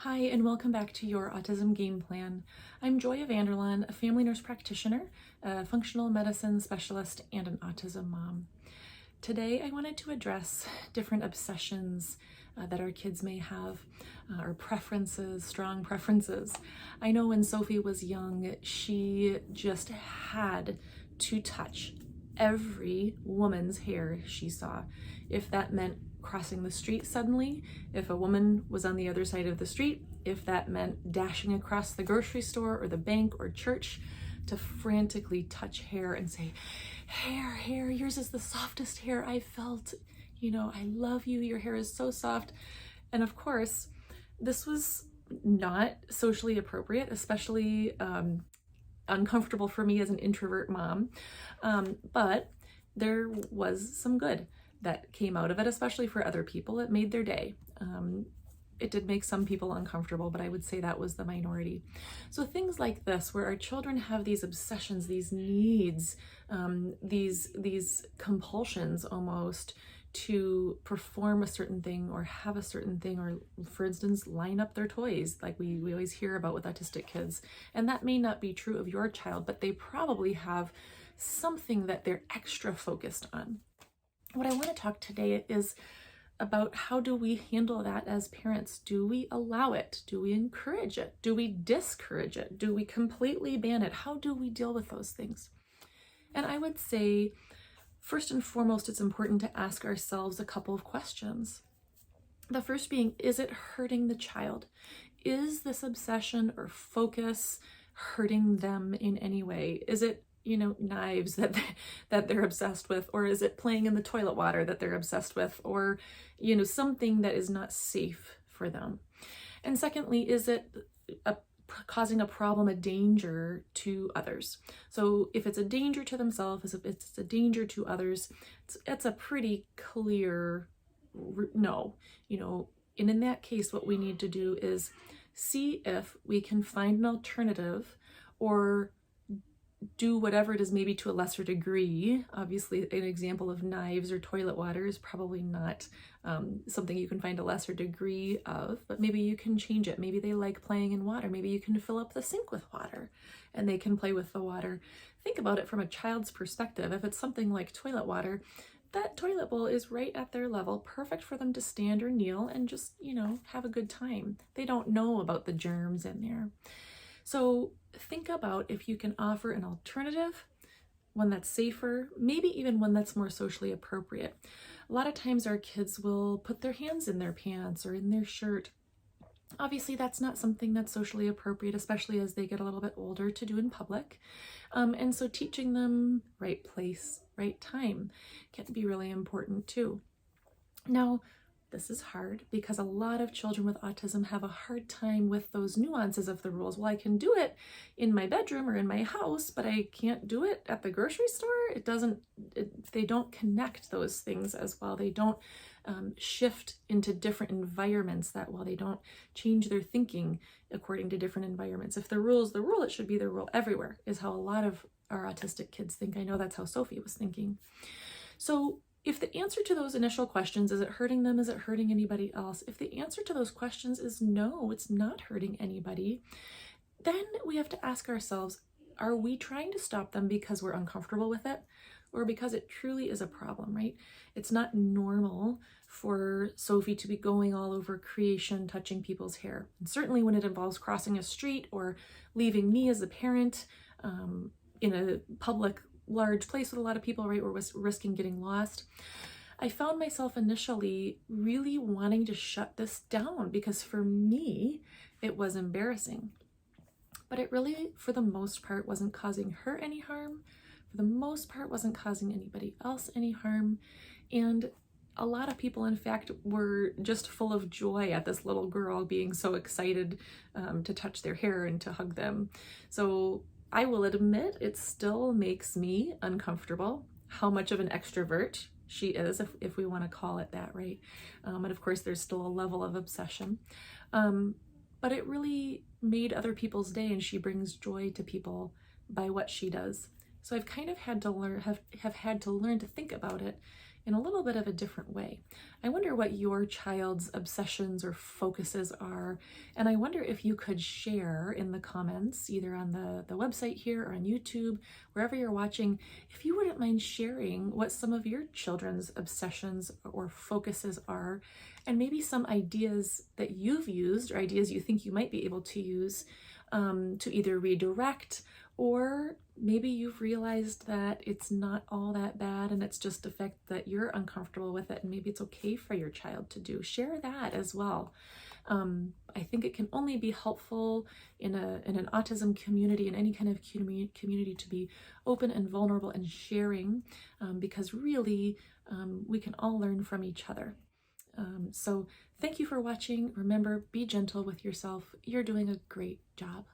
Hi, and welcome back to your Autism Game Plan. I'm Joya Vanderlaan, a family nurse practitioner, a functional medicine specialist, and an autism mom. Today, I wanted to address different obsessions that our kids may have, or preferences, strong preferences. I know when Sophie was young, she just had to touch every woman's hair she saw. If that meant crossing the street suddenly, if a woman was on the other side of the street, if that meant dashing across the grocery store or the bank or church, to frantically touch hair and say, hair, yours is the softest hair I felt. You know, I love you, your hair is so soft. And of course, this was not socially appropriate, especially uncomfortable for me as an introvert mom. But there was some good that came out of it, especially for other people. It made their day. It did make some people uncomfortable, but I would say that was the minority. So things like this, where our children have these obsessions, these needs, these compulsions almost to perform a certain thing or have a certain thing, or for instance, line up their toys like we always hear about with autistic kids. And that may not be true of your child, but they probably have something that they're extra focused on. What I want to talk today is about how do we handle that as parents? Do we allow it? Do we encourage it? Do we discourage it? Do we completely ban it? How do we deal with those things? And I would say, first and foremost, it's important to ask ourselves a couple of questions. The first being, is it hurting the child? Is this obsession or focus hurting them in any way? Is it knives that they're obsessed with, or is it playing in the toilet water that they're obsessed with, or something that is not safe for them? And secondly, is it causing a problem, a danger to others? So if it's a danger to themselves, if it's a danger to others, it's a pretty clear no. And in that case, what we need to do is see if we can find an alternative, or do whatever it is, maybe to a lesser degree. Obviously, an example of knives or toilet water is probably not something you can find a lesser degree of, but maybe you can change it. Maybe they like playing in water. Maybe you can fill up the sink with water and they can play with the water. Think about it from a child's perspective. If it's something like toilet water, that toilet bowl is right at their level, perfect for them to stand or kneel and just, have a good time. They don't know about the germs in there. So think about if you can offer an alternative, one that's safer, maybe even one that's more socially appropriate. A lot of times our kids will put their hands in their pants or in their shirt. Obviously, that's not something that's socially appropriate, especially as they get a little bit older, to do in public. And so teaching them right place, right time can be really important too. Now, this is hard because a lot of children with autism have a hard time with those nuances of the rules. Well, I can do it in my bedroom or in my house, but I can't do it at the grocery store. They don't connect those things as well. They don't shift into different environments that well. They don't change their thinking according to different environments. If the rule is the rule, it should be the rule everywhere, is how a lot of our autistic kids think. I know that's how Sophie was thinking. So if the answer to those initial questions, is it hurting them? Is it hurting anybody else? If the answer to those questions is no, it's not hurting anybody, then we have to ask ourselves, are we trying to stop them because we're uncomfortable with it, or because it truly is a problem, right? It's not normal for Sophie to be going all over creation, touching people's hair. And certainly when it involves crossing a street or leaving me as a parent in a public large place with a lot of people, right, we're risking getting lost. I found myself initially really wanting to shut this down because for me, it was embarrassing. But it really, for the most part, wasn't causing her any harm. For the most part, wasn't causing anybody else any harm. And a lot of people, in fact, were just full of joy at this little girl being so excited to touch their hair and to hug them. So I will admit it still makes me uncomfortable how much of an extrovert she is, if we want to call it that, right? And of course, there's still a level of obsession. But it really made other people's day, and she brings joy to people by what she does. So I've kind of had to learn, have had to learn to think about it in a little bit of a different way. I wonder what your child's obsessions or focuses are, and I wonder if you could share in the comments, either on the website here or on YouTube, wherever you're watching, if you wouldn't mind sharing what some of your children's obsessions or focuses are, and maybe some ideas that you've used or ideas you think you might be able to use to either redirect, or maybe you've realized that it's not all that bad and it's just a fact that you're uncomfortable with it and maybe it's okay for your child to do. Share that as well. I think it can only be helpful in an autism community, in any kind of community, to be open and vulnerable and sharing, because really we can all learn from each other. So thank you for watching. Remember, be gentle with yourself. You're doing a great job.